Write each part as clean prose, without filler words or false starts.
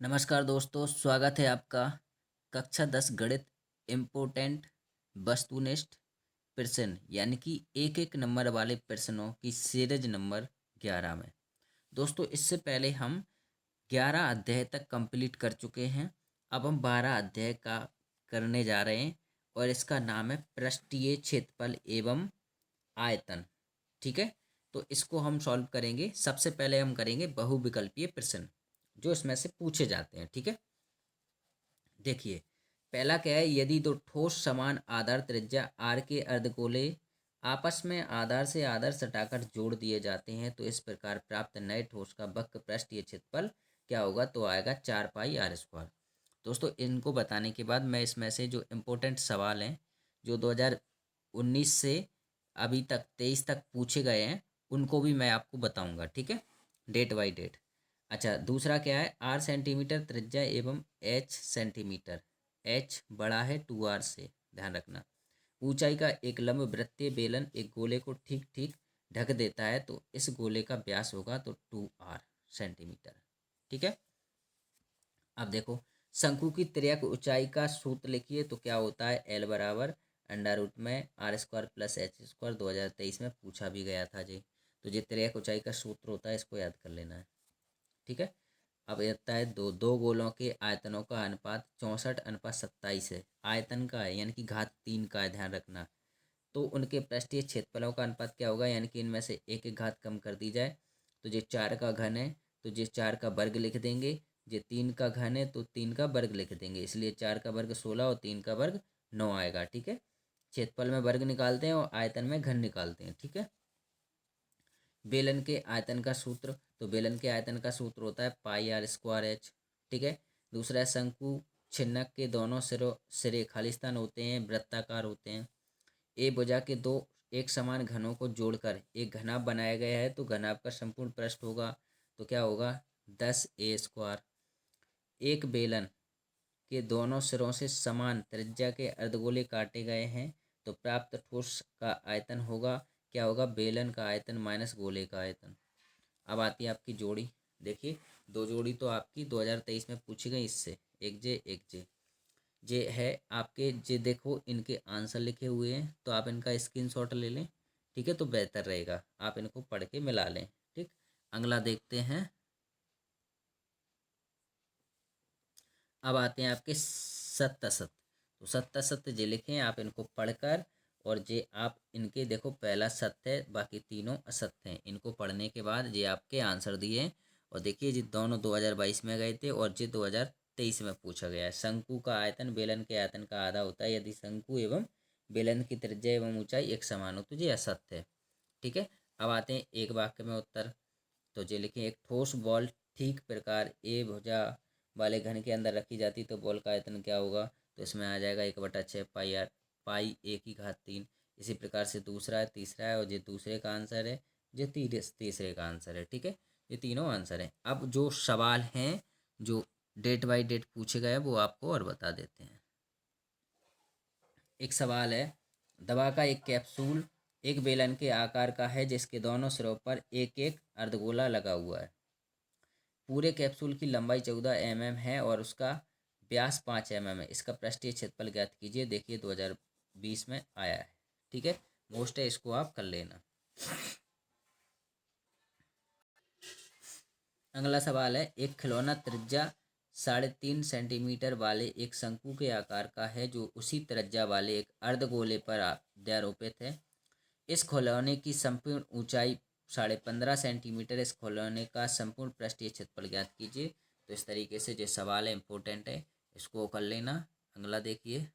नमस्कार दोस्तों, स्वागत है आपका कक्षा 10 गणित इम्पोर्टेंट वस्तुनिष्ठ प्रश्न यानी कि एक एक नंबर वाले प्रश्नों की सीरीज नंबर 11 में। दोस्तों, इससे पहले हम 11 अध्याय तक कंप्लीट कर चुके हैं। अब हम 12 अध्याय का करने जा रहे हैं और इसका नाम है पृष्ठीय क्षेत्रफल एवं आयतन। ठीक है, तो इसको हम सॉल्व करेंगे। सबसे पहले हम करेंगे बहुविकल्पीय प्रश्न जो इसमें से पूछे जाते हैं। ठीक है, देखिए पहला क्या है, यदि दो ठोस समान आधार त्रिज्या आर के अर्धगोले आपस में आधार से आधार सटाकर जोड़ दिए जाते हैं तो इस प्रकार प्राप्त नए ठोस का वक्र पृष्ठीय क्षेत्रफल क्या होगा, तो आएगा 4 पाई r²। दोस्तों, इनको बताने के बाद मैं इसमें से जो इम्पोर्टेंट सवाल हैं जो 2019 से अभी तक 23 तक पूछे गए हैं उनको भी मैं आपको बताऊंगा। ठीक है, डेट बाई डेट। अच्छा, दूसरा क्या है, r सेंटीमीटर त्रिज्या एवं h सेंटीमीटर, h बड़ा है 2r से, ध्यान रखना। ऊंचाई का एक लंब वृत्तीय बेलन एक गोले को ठीक ठीक ढक देता है तो इस गोले का व्यास होगा तो 2r सेंटीमीटर। ठीक है, अब देखो शंकु की तिर्यक ऊंचाई का सूत्र लिखिए तो क्या होता है, L बराबर अंडर रूट में r² + h²। 2023 में पूछा भी गया था जी। तो ये तिर्यक ऊंचाई का सूत्र होता है, इसको याद कर लेना है। ठीक है, अब आता है दो दो गोलों के आयतनों का अनुपात 64:27 है। आयतन का है यानी कि घात 3 का है, ध्यान रखना। तो उनके पृष्ठीय क्षेत्रफलों का अनुपात क्या होगा, यानी कि इनमें से एक एक घात कम कर दी जाए तो ये 4 का घन है तो ये 4 का वर्ग लिख देंगे। ये 3 का घन है तो 3 का वर्ग लिख देंगे, इसलिए 4 का वर्ग 16 और 3 का वर्ग 9 आएगा। ठीक है, क्षेत्रफल में वर्ग निकालते हैं और आयतन में घन निकालते हैं। ठीक है, बेलन के आयतन का सूत्र, तो बेलन के आयतन का सूत्र होता है πr²h। ठीक है, दूसरा है शंकु छिन्नक के दोनों सिरे खालिस्तान होते हैं, वृत्ताकार होते हैं। ए भुजा के दो एक समान घनों को जोड़कर एक घनाभ बनाया गया है तो घनाभ का संपूर्ण पृष्ठ होगा तो क्या होगा 10a²। एक बेलन के दोनों सिरों से समान त्रिज्या के अर्धगोले काटे गए हैं तो प्राप्त ठोस का आयतन होगा, क्या होगा, बेलन का आयतन माइनस गोले का आयतन। अब आती है आपकी जोड़ी। देखिए दो जोड़ी तो आपकी 2023 में पूछी गई, इससे एक जे एक जे जे है आपके जे। देखो इनके आंसर लिखे हुए हैं तो आप इनका स्क्रीनशॉट ले लें। ठीक है, तो बेहतर रहेगा, आप इनको पढ़ के मिला लें। ठीक, अगला देखते हैं। अब आते हैं आपके सत्त असत। तो सत्त असत जे लिखे हैं आप इनको पढ़कर, और जे आप इनके देखो पहला सत्य है बाकी तीनों असत्य हैं, इनको पढ़ने के बाद ये आपके आंसर दिए। और देखिए जी दोनों 2022 में गए थे और जे 2023 में पूछा गया है। शंकु का आयतन बेलन के आयतन का आधा होता है यदि शंकु एवं बेलन की त्रिज्या एवं ऊंचाई एक समान हो तो ये असत्य है। ठीक है, अब आते हैं एक वाक्य में उत्तर। तो जे लिखें, एक ठोस बॉल ठीक प्रकार ए भुजा वाले घन के अंदर रखी जाती तो बॉल का आयतन क्या होगा, तो इसमें आ जाएगा 1/6 πr π1/3। इसी प्रकार से दूसरा है, तीसरा है, और ये दूसरे का आंसर है, ये तीसरे का आंसर है। ठीक है, ये तीनों आंसर हैं। अब जो सवाल हैं जो डेट बाई डेट पूछे गए वो आपको और बता देते हैं। एक सवाल है, दवा का एक कैप्सूल एक बेलन के आकार का है जिसके दोनों सिरों पर एक एक अर्धगोला लगा हुआ है। पूरे कैप्सूल की लंबाई 14 mm है और उसका व्यास 5 mm है। इसका पृष्ठीय क्षेत्रफल ज्ञात कीजिए। देखिए 2020 में आया है। ठीक है, मोस्ट है, इसको आप कर लेना। अगला सवाल है, एक खिलौना त्रिज्या 3.5 सेंटीमीटर वाले एक शंकु के आकार का है जो उसी त्रिज्या वाले एक अर्धगोले पर अध्यारोपित है। इस खिलौने की संपूर्ण ऊंचाई 15.5 सेंटीमीटर। इस खिलौने का संपूर्ण पृष्ठीय क्षेत्रफल ज्ञात कीजिए। तो इस तरीके से जो सवाल है इम्पोर्टेंट है, इसको कर लेना। अगला देखिए,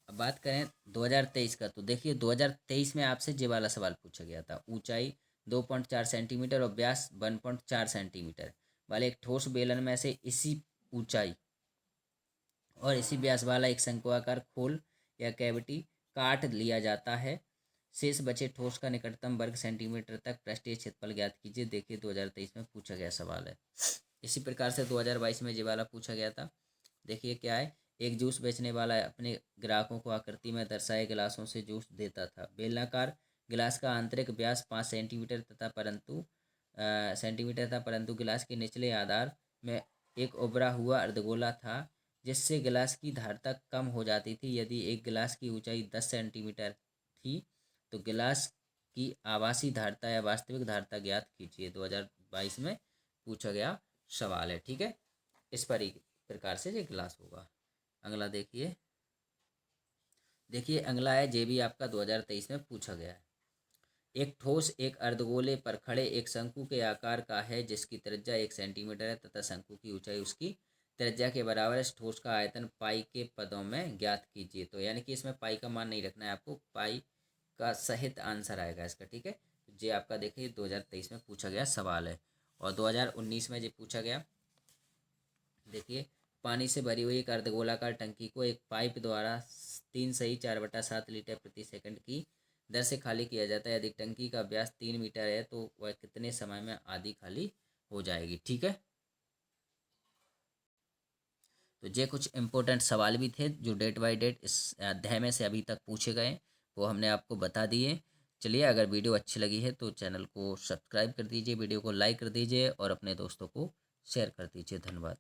अब बात करें 2023 का, तो देखिए 2023 में आपसे ये वाला सवाल पूछा गया था। ऊंचाई 2.4 सेंटीमीटर और व्यास 1.4 सेंटीमीटर वाले एक ठोस बेलन में से इसी ऊंचाई और इसी व्यास वाला एक शंक्वाकार खोल या कैविटी काट लिया जाता है। शेष बचे ठोस का निकटतम वर्ग सेंटीमीटर तक पृष्ठीय क्षेत्रफल ज्ञात कीजिए। देखिए 2023 में पूछा गया सवाल है। इसी प्रकार से 2022 में ये वाला पूछा गया था। देखिए क्या है, एक जूस बेचने वाला अपने ग्राहकों को आकृति में दर्शाए गिलासों से जूस देता था। बेलनाकार गिलास का आंतरिक व्यास 5 सेंटीमीटर तथा परंतु सेंटीमीटर था, परंतु गिलास के निचले आधार में एक उभरा हुआ अर्धगोला था जिससे गिलास की धारता कम हो जाती थी। यदि एक गिलास की ऊंचाई 10 सेंटीमीटर थी तो गिलास की आभासी धारता या वास्तविक धारता ज्ञात कीजिए। 2022 में पूछा गया सवाल है। ठीक है, इस प्रकार से ये गिलास होगा। अगला देखिए अगला है, ये भी आपका 2023 में पूछा गया है। एक ठोस एक अर्धगोले पर खड़े एक शंकु के आकार का है जिसकी त्रिज्या 1 सेंटीमीटर है तथा शंकु की ऊंचाई उसकी त्रिज्या के बराबर है। इस ठोस का आयतन पाई के पदों में ज्ञात कीजिए। तो यानी कि इसमें पाई का मान नहीं रखना है आपको, पाई का सहित आंसर आएगा इसका। ठीक है, ये आपका देखिए 2023 में पूछा गया सवाल है। और 2019 में ये पूछा गया, देखिए पानी से भरी हुई एक अर्धगोलाकार टंकी को एक पाइप द्वारा 3/4/7 लीटर प्रति सेकंड की दर से खाली किया जाता है। यदि टंकी का व्यास 3 मीटर है तो वह कितने समय में आधी खाली हो जाएगी। ठीक है, तो ये कुछ इंपॉर्टेंट सवाल भी थे जो डेट बाय डेट इस अध्याय में से अभी तक पूछे गए, वो हमने आपको बता दिए। चलिए, अगर वीडियो अच्छी लगी है तो चैनल को सब्सक्राइब कर दीजिए, वीडियो को लाइक कर दीजिए और अपने दोस्तों को शेयर कर दीजिए। धन्यवाद।